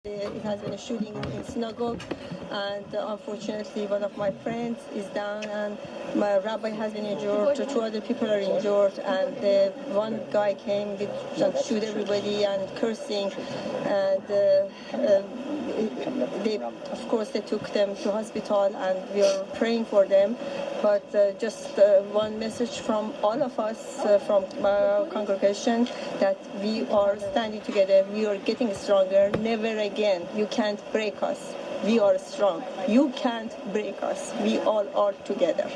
It has been a shooting in synagogue, and unfortunately one of my friends is down, and my rabbi has been injured, two other people are injured, and one guy came with shoot everybody and cursing, and of course they took them to hospital, and we are praying for them. But just one message from all of us, from our congregation, that we are standing together, we are getting stronger. Never again. You can't break us. We are strong. You can't break us. We all are together.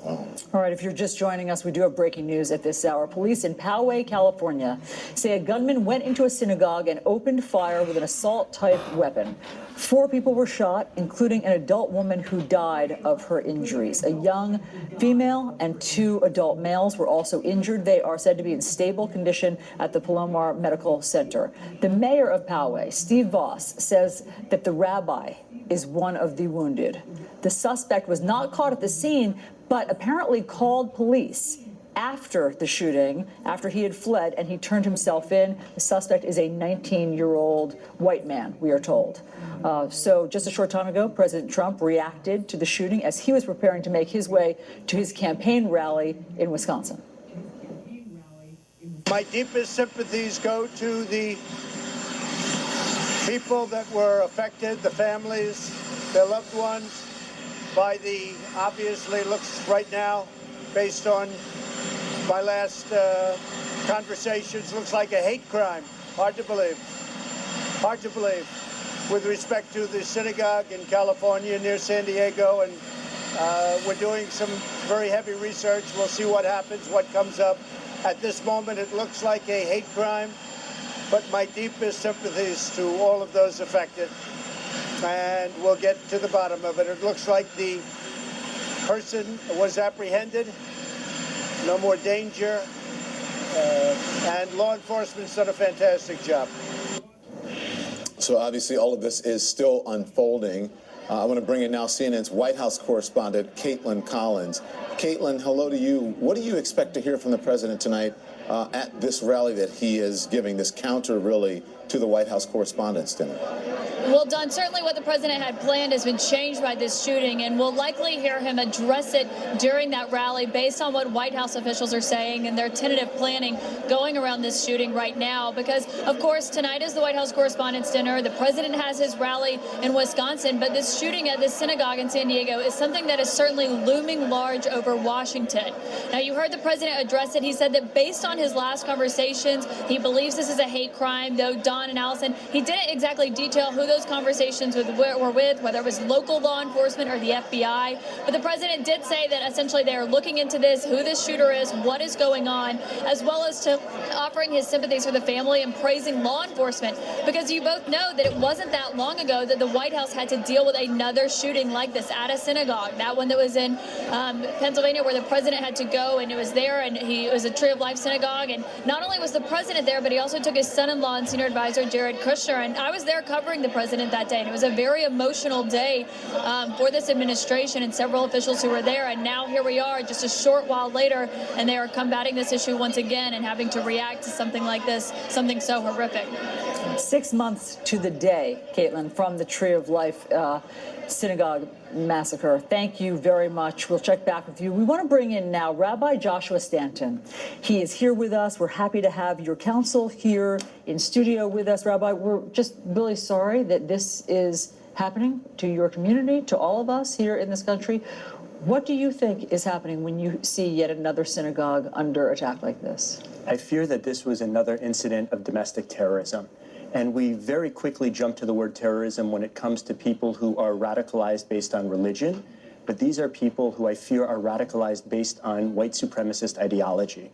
All right, if you're just joining us, we do have breaking news at this hour. Police in Poway, California, say a gunman went into a synagogue and opened fire with an assault-type weapon. 4 people were shot, including an adult woman who died of her injuries. A young female and 2 adult males were also injured. They are said to be in stable condition at the Palomar Medical Center. The mayor of Poway, Steve Voss, says that the rabbi is one of the wounded. The suspect was not caught at the scene, but apparently called police after the shooting, after he had fled, and he turned himself in. The suspect is a 19-year-old white man, we are told. So just a short time ago, President Trump reacted to the shooting as he was preparing to make his way to his campaign rally in Wisconsin. My deepest sympathies go to the people that were affected, the families, their loved ones, by the, obviously looks right now, based on my last conversations, looks like a hate crime. Hard to believe. Hard to believe. With respect to the synagogue in California near San Diego, and we're doing some very heavy research. We'll see what happens, what comes up. At this moment, it looks like a hate crime, but my deepest sympathies to all of those affected. And we'll get to the bottom of it. It looks like the person was apprehended, no more danger, and law enforcement's done a fantastic job. So obviously all of this is still unfolding. I want to bring in now CNN's White House correspondent, Caitlin Collins. Caitlin, hello to you. What do you expect to hear from the president tonight at this rally that he is giving, this counter really to the White House Correspondents' Dinner? Well, Don, certainly what the president had planned has been changed by this shooting, and we'll likely hear him address it during that rally based on what White House officials are saying and their tentative planning going around this shooting right now. Because, of course, tonight is the White House Correspondents' Dinner. The president has his rally in Wisconsin, but this shooting at this synagogue in San Diego is something that is certainly looming large over Washington. Now, you heard the president address it. He said that based on his last conversations, he believes this is a hate crime, though Don and Allison, he didn't exactly detail who those conversations were with, whether it was local law enforcement or the FBI. But the president did say that essentially they are looking into this, who this shooter is, what is going on, as well as to offering his sympathies for the family and praising law enforcement. Because you both know that it wasn't that long ago that the White House had to deal with another shooting like this at a synagogue. That one that was in Pennsylvania, where the president had to go, and it was there, and it was a Tree of Life synagogue. And not only was the president there, but he also took his son-in-law and senior advisor, Jared Kushner. And I was there covering the president that day, and it was a very emotional day for this administration and several officials who were there. And now here we are just a short while later, and they are combating this issue once again and having to react to something like this, something so horrific. 6 months to the day, Caitlin, from the Tree of Life synagogue massacre. Thank you very much. We'll check back with you. We want to bring in now Rabbi Joshua Stanton. He is here with us. We're happy to have your counsel here in studio with us. Rabbi, we're just really sorry that this is happening to your community, to all of us here in this country. What do you think is happening when you see yet another synagogue under attack like this? I fear that this was another incident of domestic terrorism. And we very quickly jump to the word terrorism when it comes to people who are radicalized based on religion. But these are people who I fear are radicalized based on white supremacist ideology.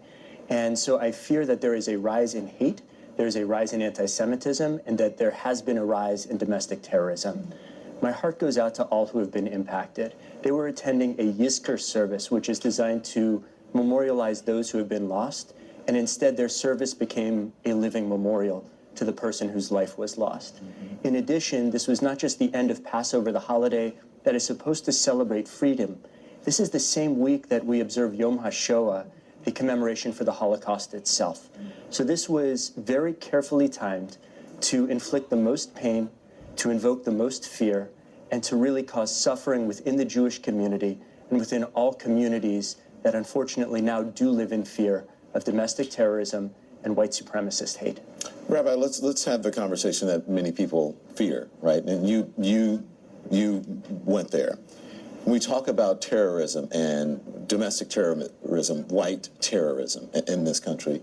And so I fear that there is a rise in hate, there is a rise in anti-Semitism, and that there has been a rise in domestic terrorism. My heart goes out to all who have been impacted. They were attending a Yizkor service, which is designed to memorialize those who have been lost, and instead their service became a living memorial to the person whose life was lost. In addition, this was not just the end of Passover, the holiday that is supposed to celebrate freedom. This is the same week that we observe Yom HaShoah, the commemoration for the Holocaust itself. So this was very carefully timed. to inflict the most pain, to invoke the most fear, and to really cause suffering within the Jewish community and within all communities that unfortunately now do live in fear of domestic terrorism and white supremacist hate. Rabbi, let's have the conversation that many people fear, right? And you went there. When we talk about terrorism and domestic terrorism, white terrorism in this country,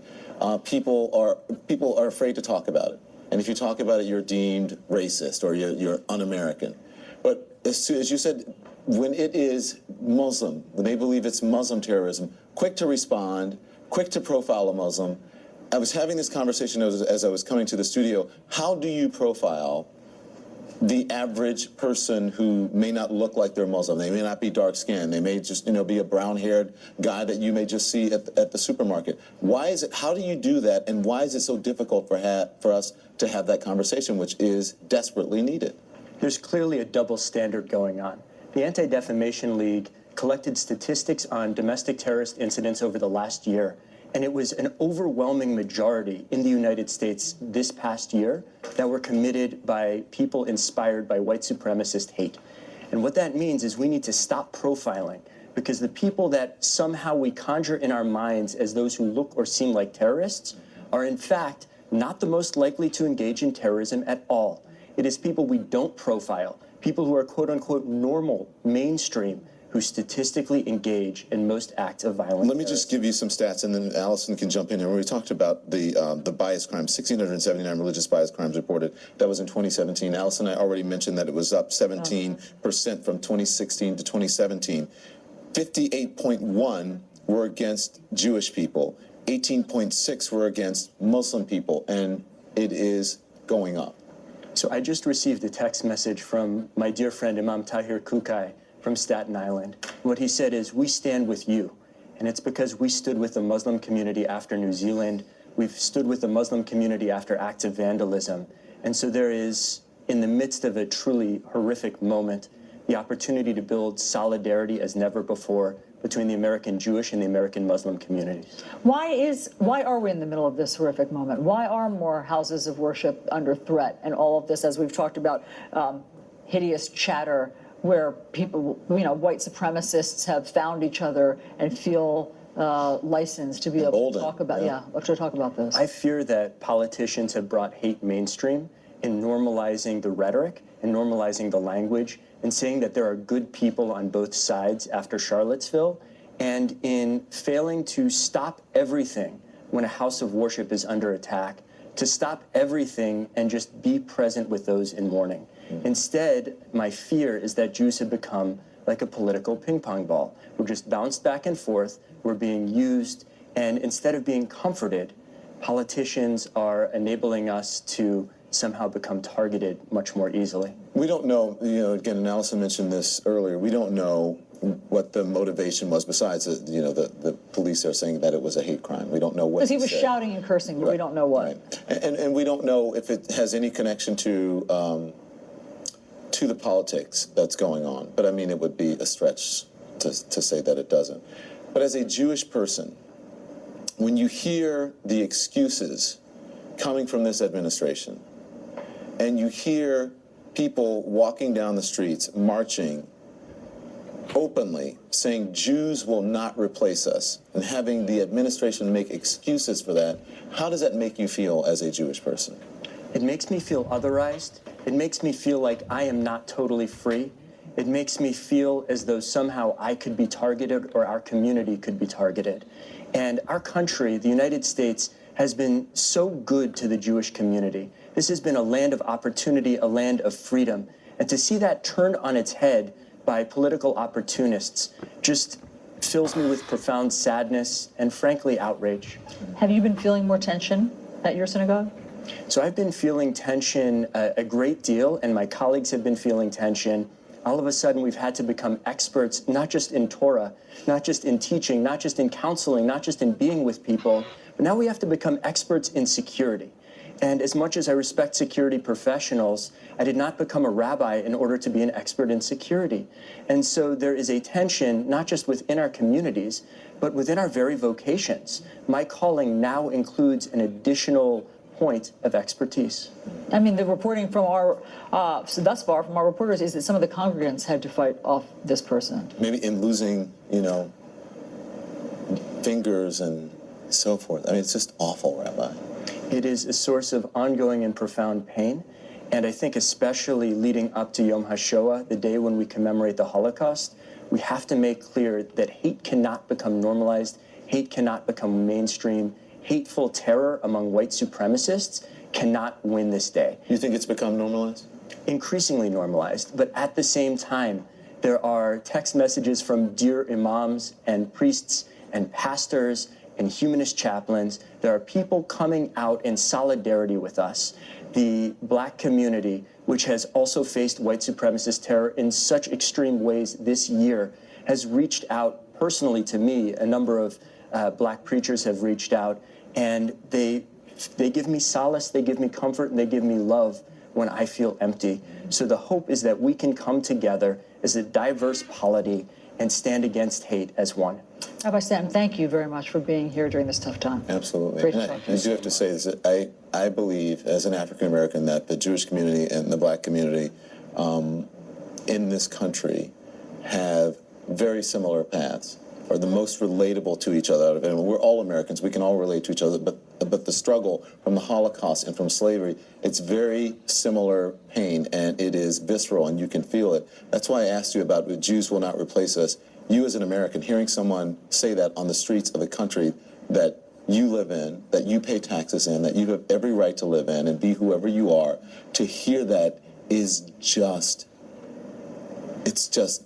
people are afraid to talk about it. And if you talk about it, you're deemed racist or you're un-American. But as you said, when it is Muslim, when they believe it's Muslim terrorism, quick to respond, quick to profile a Muslim. I was having this conversation as I was coming to the studio. How do you profile the average person who may not look like they're Muslim? They may not be dark-skinned. They may just, be a brown-haired guy that you may just see at the supermarket. Why is it? How do you do that? And why is it so difficult for us to have that conversation, which is desperately needed? There's clearly a double standard going on. The Anti-Defamation League collected statistics on domestic terrorist incidents over the last year, and it was an overwhelming majority in the United States this past year that were committed by people inspired by white supremacist hate. And what that means is we need to stop profiling, because the people that somehow we conjure in our minds as those who look or seem like terrorists are in fact not the most likely to engage in terrorism at all. It is people we don't profile, people who are quote-unquote normal, mainstream, who statistically engage in most acts of violence. Let me just give you some stats, and then Allison can jump in here. When we talked about the bias crimes, 1,679 religious bias crimes reported. That was in 2017. Allison, I already mentioned that it was up 17% from 2016 to 2017. 58.1 were against Jewish people. 18.6 were against Muslim people, and it is going up. So I just received a text message from my dear friend Imam Tahir Kukai from Staten Island. What he said is, we stand with you. And it's because we stood with the Muslim community after New Zealand. We've stood with the Muslim community after acts of vandalism. And so there is, in the midst of a truly horrific moment, the opportunity to build solidarity as never before between the American Jewish and the American Muslim communities. Why are we in the middle of this horrific moment? Why are more houses of worship under threat? And all of this, as we've talked about, hideous chatter where people, white supremacists have found each other and feel licensed to be able to talk about, to talk about this. I fear that politicians have brought hate mainstream in normalizing the rhetoric and normalizing the language and saying that there are good people on both sides after Charlottesville, and in failing to stop everything when a house of worship is under attack, to stop everything and just be present with those in mourning. Instead, my fear is that Jews have become like a political ping pong ball. We're just bounced back and forth, we're being used, and instead of being comforted, politicians are enabling us to somehow become targeted much more easily. We don't know, again, and Allison mentioned this earlier, we don't know what the motivation was besides, the police are saying that it was a hate crime. We don't know what he was shouting and cursing, but we don't know what. Right. And we don't know if it has any connection to the politics that's going on. But I mean, it would be a stretch to say that it doesn't. But as a Jewish person, when you hear the excuses coming from this administration, and you hear people walking down the streets, marching openly, saying Jews will not replace us, and having the administration make excuses for that, how does that make you feel as a Jewish person? It makes me feel otherized. It makes me feel like I am not totally free. It makes me feel as though somehow I could be targeted or our community could be targeted. And our country, the United States, has been so good to the Jewish community. This has been a land of opportunity, a land of freedom. And to see that turned on its head by political opportunists just fills me with profound sadness and, frankly, outrage. Have you been feeling more tension at your synagogue? So I've been feeling tension a great deal, and my colleagues have been feeling tension. All of a sudden, we've had to become experts, not just in Torah, not just in teaching, not just in counseling, not just in being with people, but now we have to become experts in security. And as much as I respect security professionals, I did not become a rabbi in order to be an expert in security. And so there is a tension, not just within our communities, but within our very vocations. My calling now includes an additional point of expertise. I mean, the reporting from so thus far from our reporters is that some of the congregants had to fight off this person. Maybe in losing, fingers and so forth. I mean, it's just awful, Rabbi. It is a source of ongoing and profound pain. And I think especially leading up to Yom HaShoah, the day when we commemorate the Holocaust, we have to make clear that hate cannot become normalized, hate cannot become mainstream, hateful terror among white supremacists cannot win this day. You think it's become normalized? Increasingly normalized, but at the same time, there are text messages from dear imams and priests and pastors and humanist chaplains. There are people coming out in solidarity with us. The black community, which has also faced white supremacist terror in such extreme ways this year, has reached out personally to me. A number of black preachers have reached out, and they give me solace, they give me comfort, and they give me love when I feel empty. So the hope is that we can come together as a diverse polity and stand against hate as one. Rabbi Stanton, thank you very much for being here during this tough time. Absolutely. Great to And talk to I you. do have to say this, that I believe as an African American that the Jewish community and the black community in this country have very similar paths, are the most relatable to each other out of it. We're all Americans, we can all relate to each other, but the struggle from the Holocaust and from slavery, it's very similar pain, and it is visceral, and you can feel it. That's why I asked you about Jews will not replace us. You as an American, hearing someone say that on the streets of a country that you live in, that you pay taxes in, that you have every right to live in and be whoever you are, to hear that is just, it's just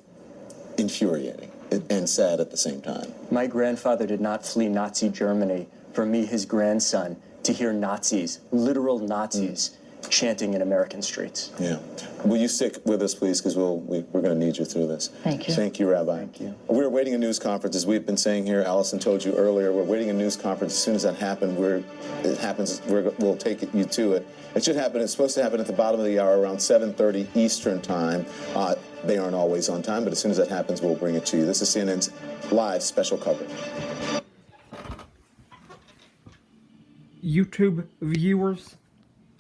infuriating and sad at the same time. My grandfather did not flee Nazi Germany for me, his grandson, to hear Nazis, literal Nazis, chanting in American streets. Yeah. Will you stick with us, please, because we're going to need you through this. Thank you. Thank you, Rabbi. Thank you. We're awaiting a news conference, as we've been saying here. Allison told you earlier, we're waiting a news conference. As soon as that happens, we'll take you to it. It should happen. It's supposed to happen at the bottom of the hour, around 7:30 Eastern time. They aren't always on time, but as soon as that happens, we'll bring it to you. This is CNN's live special coverage. YouTube viewers,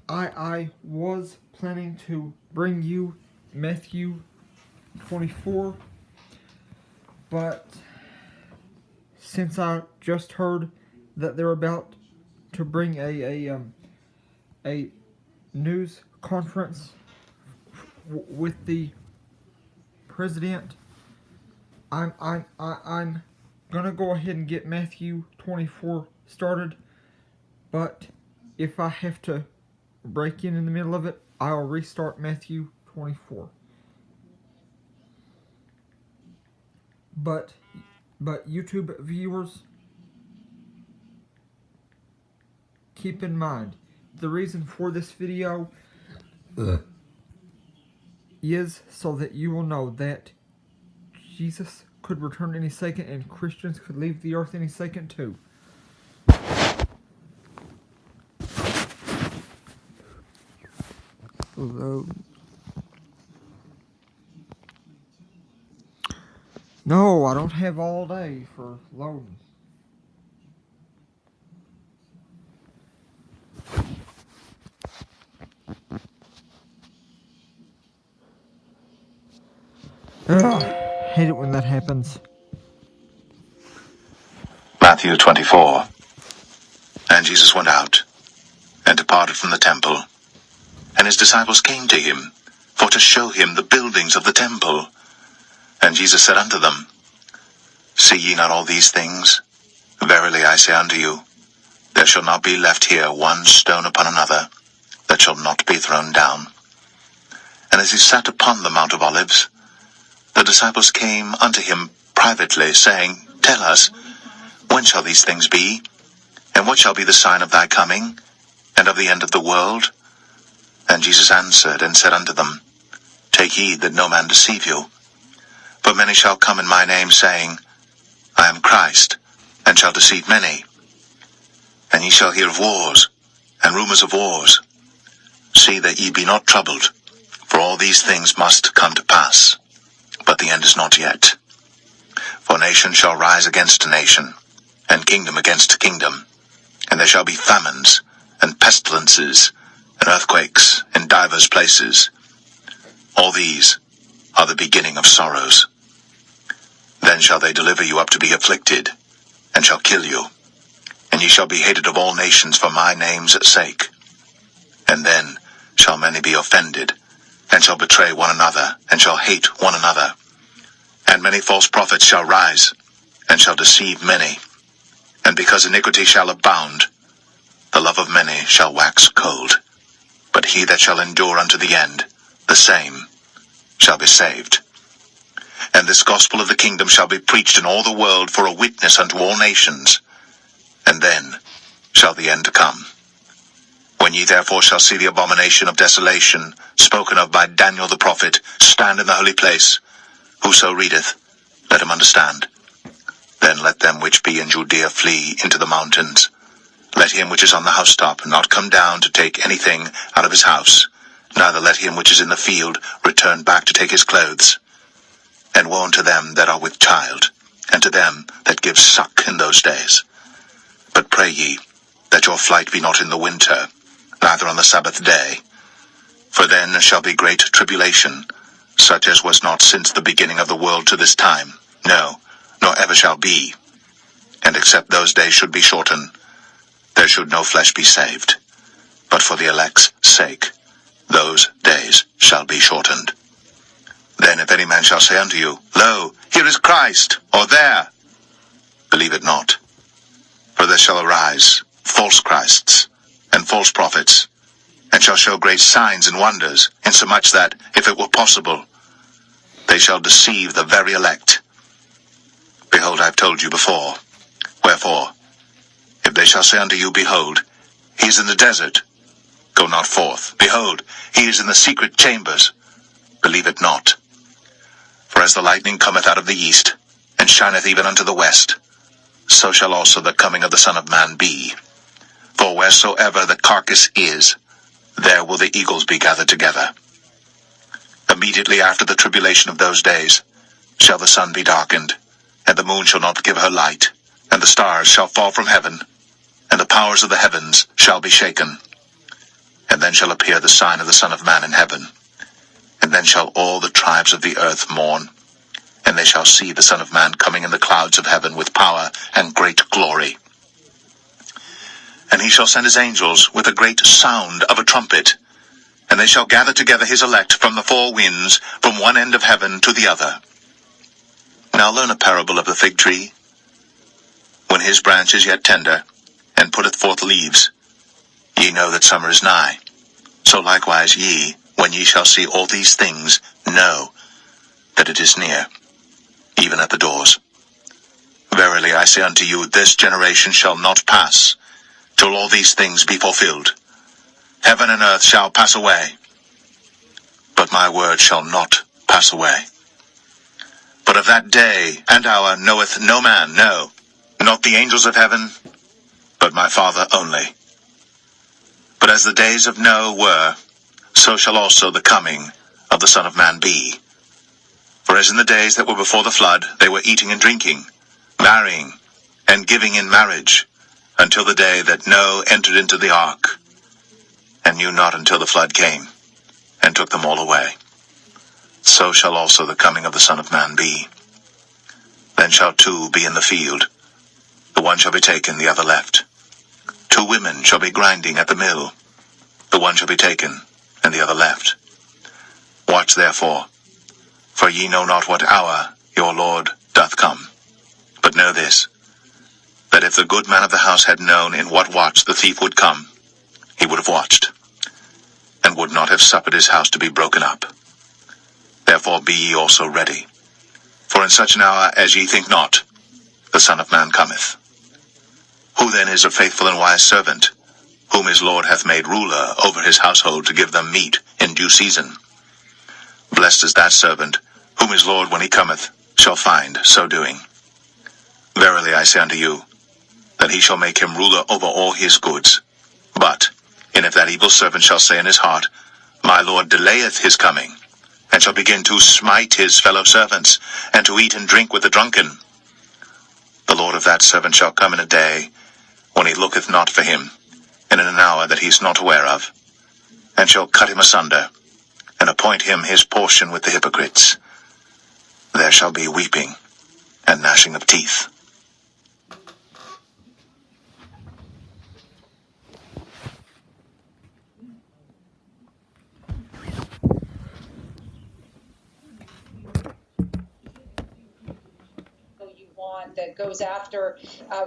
I was planning to bring you Matthew 24, but since I just heard that they're about to bring a news conference with the president, I'm gonna go ahead and get Matthew 24 started. But if I have to break in the middle of it, I'll restart Matthew 24. But YouTube viewers, keep in mind, the reason for this video is so that you will know that Jesus could return any second and Christians could leave the earth any second too. Load. No, I don't have all day for loading. Ugh, hate it when that happens. Matthew 24. And Jesus went out and departed from the temple. And his disciples came to him for to show him the buildings of the temple. And Jesus said unto them, See ye not all these things? Verily I say unto you, there shall not be left here one stone upon another, that shall not be thrown down. And as he sat upon the Mount of Olives, the disciples came unto him privately, saying, Tell us, when shall these things be? And what shall be the sign of thy coming, and of the end of the world? And Jesus answered and said unto them, Take heed that no man deceive you. For many shall come in my name, saying, I am Christ, and shall deceive many. And ye shall hear of wars, and rumors of wars. See that ye be not troubled, for all these things must come to pass. But the end is not yet. For nation shall rise against nation, and kingdom against kingdom. And there shall be famines, and pestilences, and earthquakes in divers places. All these are the beginning of sorrows. Then shall they deliver you up to be afflicted, and shall kill you, and ye shall be hated of all nations for my name's sake. And then shall many be offended, and shall betray one another, and shall hate one another. And many false prophets shall rise, and shall deceive many. And because iniquity shall abound, the love of many shall wax cold. But he that shall endure unto the end, the same shall be saved. And this gospel of the kingdom shall be preached in all the world for a witness unto all nations. And then shall the end come. When ye therefore shall see the abomination of desolation, spoken of by Daniel the prophet, stand in the holy place, whoso readeth, let him understand. Then let them which be in Judea flee into the mountains. Let him which is on the housetop not come down to take anything out of his house, neither let him which is in the field return back to take his clothes. And woe unto them that are with child, and to them that give suck in those days. But pray ye, that your flight be not in the winter, neither on the Sabbath day. For then shall be great tribulation, such as was not since the beginning of the world to this time, no, nor ever shall be. And except those days should be shortened, there should no flesh be saved. But for the elect's sake, those days shall be shortened. Then if any man shall say unto you, Lo, here is Christ, or there, believe it not. For there shall arise false Christs, and false prophets, and shall show great signs and wonders, insomuch that, if it were possible, they shall deceive the very elect. Behold, I have told you before. Wherefore, if they shall say unto you, Behold, he is in the desert, go not forth. Behold, he is in the secret chambers, believe it not. For as the lightning cometh out of the east, and shineth even unto the west, so shall also the coming of the Son of Man be. For wheresoever the carcass is, there will the eagles be gathered together. Immediately after the tribulation of those days shall the sun be darkened, and the moon shall not give her light, and the stars shall fall from heaven, and the powers of the heavens shall be shaken. And then shall appear the sign of the Son of Man in heaven. And then shall all the tribes of the earth mourn, and they shall see the Son of Man coming in the clouds of heaven with power and great glory. And he shall send his angels with a great sound of a trumpet, and they shall gather together his elect from the four winds, from one end of heaven to the other. Now learn a parable of the fig tree. When his branch is yet tender, and putteth forth leaves, ye know that summer is nigh. So likewise ye, when ye shall see all these things, know that it is near, even at the doors. Verily I say unto you, this generation shall not pass, till all these things be fulfilled. Heaven and earth shall pass away, but my word shall not pass away. But of that day and hour knoweth no man, no, not the angels of heaven, but my Father only. But as the days of Noah were, so shall also the coming of the Son of Man be. For as in the days that were before the flood, they were eating and drinking, marrying, and giving in marriage, until the day that Noah entered into the ark, and knew not until the flood came, and took them all away. So shall also the coming of the Son of Man be. Then shall two be in the field, the one shall be taken, the other left. Two women shall be grinding at the mill, the one shall be taken, and the other left. Watch therefore, for ye know not what hour your Lord doth come. But know this, that if the good man of the house had known in what watch the thief would come, he would have watched, and would not have suffered his house to be broken up. Therefore be ye also ready, for in such an hour as ye think not, the Son of Man cometh. Who then is a faithful and wise servant, whom his Lord hath made ruler over his household to give them meat in due season? Blessed is that servant, whom his Lord, when he cometh, shall find so doing. Verily I say unto you, that he shall make him ruler over all his goods. But, and if that evil servant shall say in his heart, My Lord delayeth his coming, and shall begin to smite his fellow servants, and to eat and drink with the drunken, the Lord of that servant shall come in a day, when he looketh not for him, in an hour that he is not aware of, and shall cut him asunder, and appoint him his portion with the hypocrites. There shall be weeping and gnashing of teeth. That goes after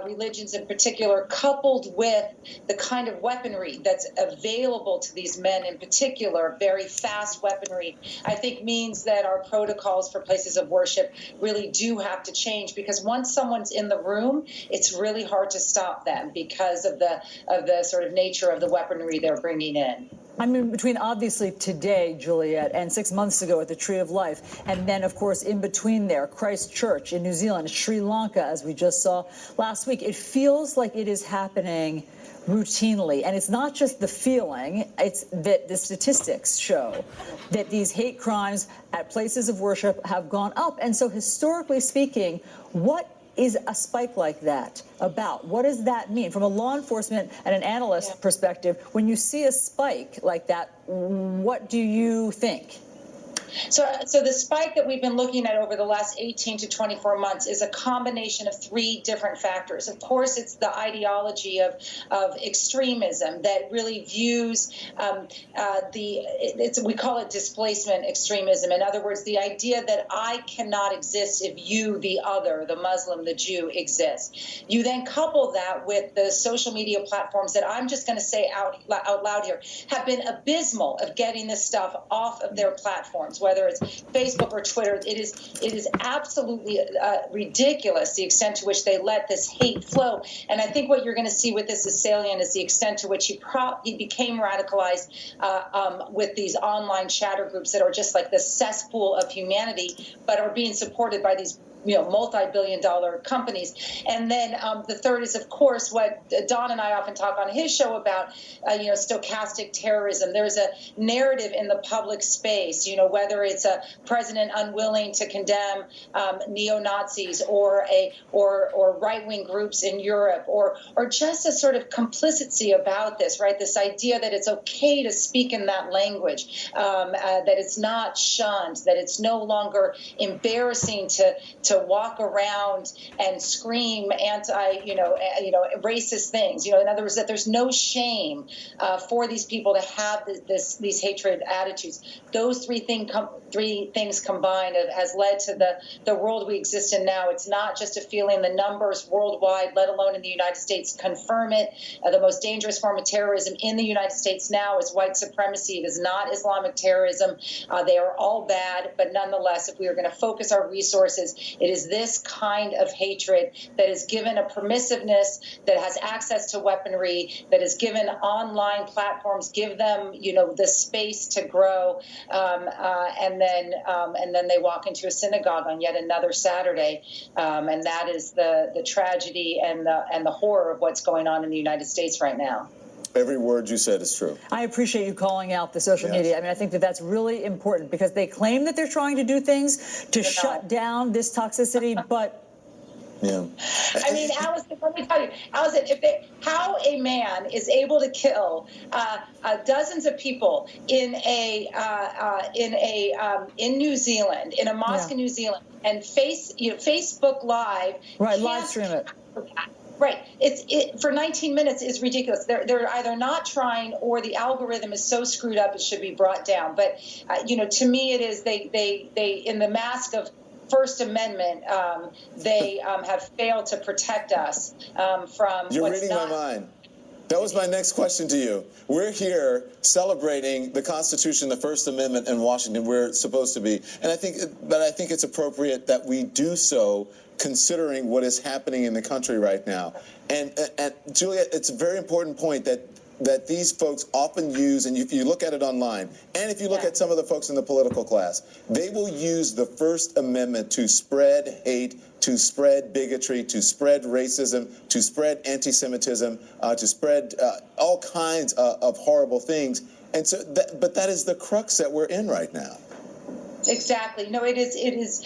religions in particular, coupled with the kind of weaponry that's available to these men in particular, very fast weaponry, I think means that our protocols for places of worship really do have to change, because once someone's in the room, it's really hard to stop them because of the sort of nature of the weaponry they're bringing in. I mean, between obviously today, Juliet, and 6 months ago at the Tree of Life, and then, of course, in between there, Christchurch in New Zealand, Sri Lanka, as we just saw last week, it feels like it is happening routinely. And it's not just the feeling, it's that the statistics show that these hate crimes at places of worship have gone up. And so historically speaking, what is a spike like that about? What does that mean? From a law enforcement and an analyst perspective, when you see a spike like that, what do you think? So the spike that we've been looking at over the last 18 to 24 months is a combination of three different factors. Of course, it's the ideology of extremism that really views we call it displacement extremism. In other words, the idea that I cannot exist if you, the other, the Muslim, the Jew, exist. You then couple that with the social media platforms that I'm just going to say out loud here have been abysmal of getting this stuff off of their platforms, whether it's Facebook or Twitter. It is absolutely ridiculous the extent to which they let this hate flow. And I think what you're going to see with this assailant is the extent to which he became radicalized with these online chatter groups that are just like the cesspool of humanity, but are being supported by these multi-billion-dollar companies. And then the third is, of course, what Don and I often talk on his show about, stochastic terrorism. There's a narrative in the public space, whether it's a president unwilling to condemn neo-Nazis or right-wing groups in Europe, or just a sort of complicity about this, right? This idea that it's okay to speak in that language, that it's not shunned, that it's no longer embarrassing to walk around and scream racist things. In other words, that there's no shame for these people to have these hatred attitudes. Those three things combined has led to the world we exist in now. It's not just a feeling. The numbers worldwide, let alone in the United States, confirm it. The most dangerous form of terrorism in the United States now is white supremacy. It is not Islamic terrorism. They are all bad, but nonetheless, if we are going to focus our resources, it is this kind of hatred that is given a permissiveness, that has access to weaponry, that is given online platforms, give them, the space to grow, and then they walk into a synagogue on yet another Saturday, and that is the tragedy and the horror of what's going on in the United States right now. Every word you said is true. I appreciate you calling out the social media. I mean, I think that that's really important, because they claim that they're trying to do things to shut down this toxicity, but... Yeah. I mean, Allison, let me tell you, Allison, how a man is able to kill dozens of people in New Zealand, in a mosque in New Zealand, and Facebook Live, live stream it. Right. It for 19 minutes is ridiculous. They're either not trying, or the algorithm is so screwed up it should be brought down. But to me, it is they in the mask of First Amendment, they have failed to protect us from. You're what's reading my mind. That was my next question to you. We're here celebrating the Constitution, the First Amendment in Washington. We're supposed to be, and I think it's appropriate that we do so, considering what is happening in the country right now. And Juliet, it's a very important point that these folks often use, and if you look at it online, and if you look at some of the folks in the political class, they will use the First Amendment to spread hate, to spread bigotry, to spread racism, to spread anti-Semitism, to spread all kinds of horrible things. And so, but that is the crux that we're in right now. Exactly. No, it is.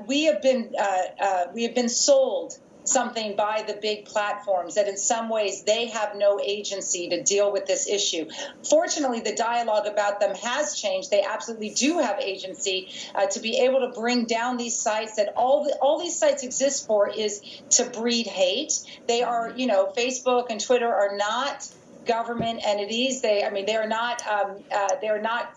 We have been sold something by the big platforms that in some ways they have no agency to deal with this issue. Fortunately, the dialogue about them has changed. They absolutely do have agency to be able to bring down these sites that all these sites exist for is to breed hate. They are, Facebook and Twitter are not government entities. They are not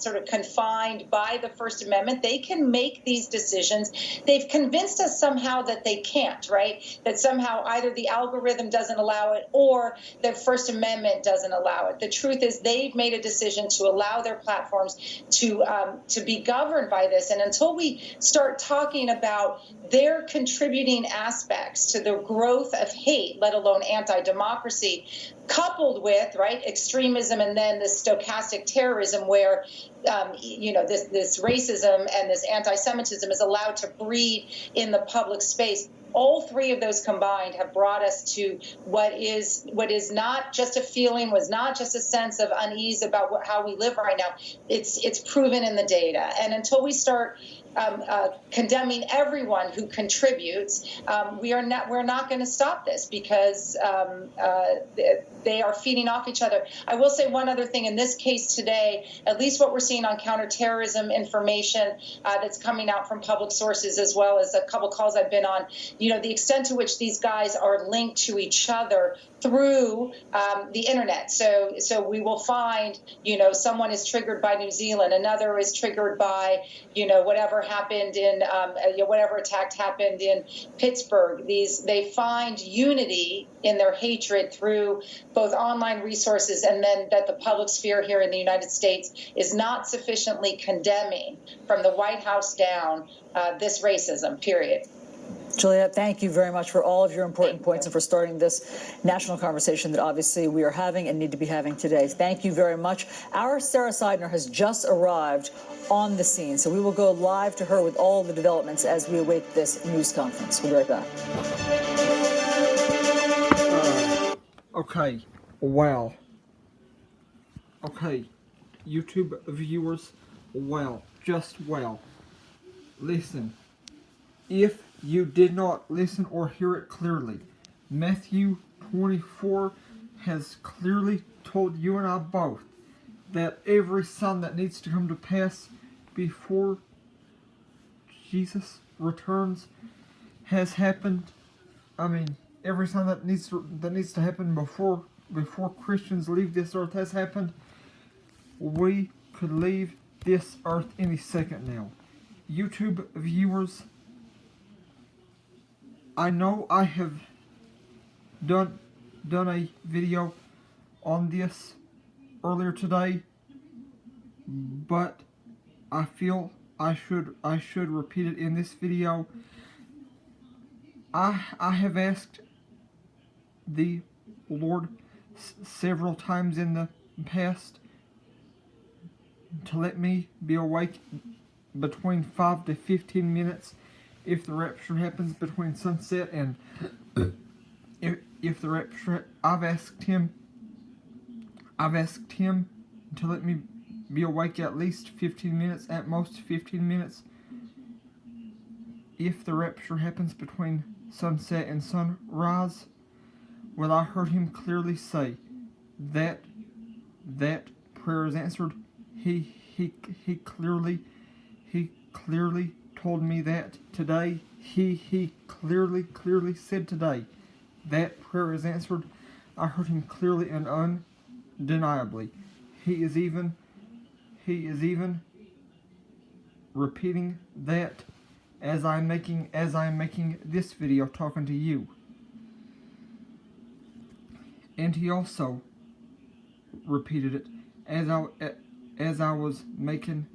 sort of confined by the First Amendment. They can make these decisions. They've convinced us somehow that they can't, right? That somehow either the algorithm doesn't allow it or the First Amendment doesn't allow it. The truth is they've made a decision to allow their platforms to be governed by this. And until we start talking about their contributing aspects to the growth of hate, let alone anti-democracy, coupled with, right, extremism and then this stochastic terrorism where, this racism and this anti-Semitism is allowed to breed in the public space. All three of those combined have brought us to what is not just a feeling, was not just a sense of unease about how we live right now. It's proven in the data. And until we start condemning everyone who contributes, we're not going to stop this because they are feeding off each other. I will say one other thing in this case today, at least what we're seeing on counterterrorism information that's coming out from public sources, as well as a couple calls I've been on, the extent to which these guys are linked to each other through the internet. So we will find, someone is triggered by New Zealand, another is triggered by, whatever happened in, whatever attack happened in Pittsburgh. They find unity in their hatred through both online resources and then that the public sphere here in the United States is not sufficiently condemning from the White House down this racism, period. Juliette, thank you very much for all of your important points and for starting this national conversation that obviously we are having and need to be having today. Thank you very much. Our Sarah Seidner has just arrived on the scene, so we will go live to her with all the developments as we await this news conference. We'll be right back. Okay, wow. Okay, YouTube viewers, wow, just wow. Listen, if you did not listen or hear it clearly, Matthew 24 has clearly told you and I both that every sign that needs to come to pass before Jesus returns has happened. I mean, every sign that needs to happen before Christians leave this earth has happened. We could leave this earth any second now. YouTube viewers, I know I have done a video on this earlier today, but I feel I should repeat it in this video. I have asked the Lord several times in the past to let me be awake between 5 to 15 minutes if the rapture happens between sunset and if the rapture. I've asked him to let me be awake at least 15 minutes, at most 15 minutes, if the rapture happens between sunset and sunrise. Well, I heard him clearly say that prayer is answered. He clearly told me that today. He clearly said today that prayer is answered. I heard him clearly and undeniably. He is even repeating that as I'm making this video talking to you. And he also repeated it as I was making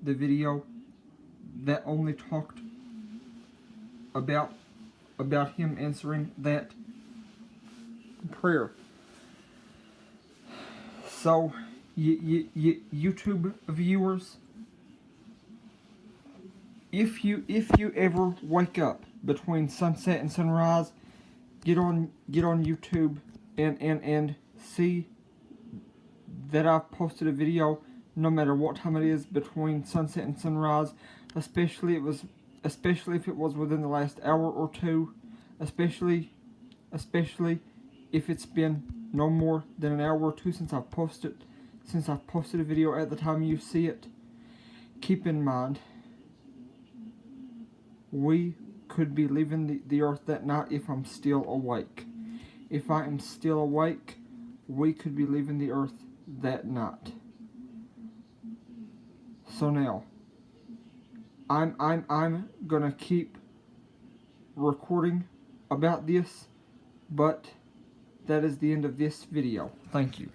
the video that only talked about him answering that prayer. So, YouTube viewers, if you ever wake up between sunset and sunrise, get on YouTube and see that I've posted a video no matter what time it is between sunset and sunrise, especially if it was within the last hour or two, especially especially if it's been no more than an hour or two since I've posted a video. At the time you see it, keep in mind we could be leaving the earth that night if I'm still awake. If I am still awake, we could be leaving the earth that night. So now, I'm gonna keep recording about this, but that is the end of this video. Thank you.